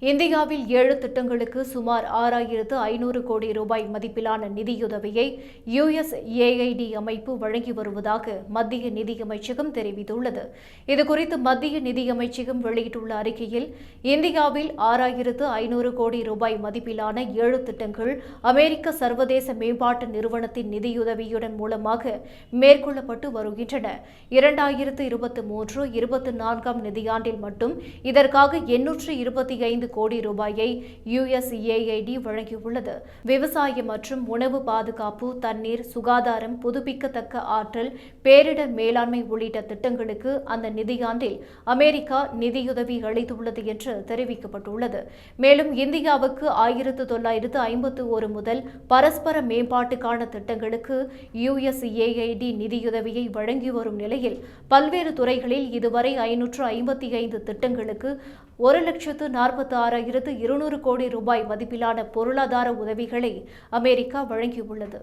இந்தியாவில் 7 திட்டங்களுக்கு சுமார் 6,500 கோடி ரூபாய் மதிப்பிலான நிதியுதவியை USAID அமைப்பு வழங்கி வருவதாக மத்திய நிதியமைச்சகம் தெரிவித்துள்ளது. இதுகுறித்து மத்திய நிதியமைச்சகம் வெளியிட்டுள்ள அறிக்கையில், இந்தியாவில் 6,500 கோடி ரூபாய் மதிப்பிலான 7 திட்டங்கள் அமெரிக்க சர்வதேச மேம்பாட்டு நிறுவனத்தின் நிதியுதவியுடன் மூலமாக மேற்கொள்ளப்பட்டு வருகின்றன. 2023-24 நிதியாண்டில் மட்டும் இதற்காக 825 கோடி ரூபாயை USAID வழங்கியுள்ளது. விவசாயம் மற்றும் உணவு பாதுகாப்பு, தண்ணீர், சுகாதாரம், புதுப்பிக்கத்தக்க ஆற்றல், பேரிடர் மேலாண்மை உள்ளிட்ட திட்டங்களுக்கு அந்த நிதியாண்டில் அமெரிக்கா நிதியுதவி அளித்துள்ளது என்று தெரிவிக்கப்பட்டுள்ளது. மேலும் இந்தியாவுக்கு 1951 முதல் பரஸ்பர மேம்பாட்டுக்கான திட்டங்களுக்கு USAID நிதியுதவியை வழங்கி வரும் நிலையில், பல்வேறு துறைகளில் இதுவரை 555 திட்டங்களுக்கு 1,46,200 கோடி ரூபாய் மதிப்பிலான பொருளாதார உதவிகளை அமெரிக்கா வழங்கியுள்ளது.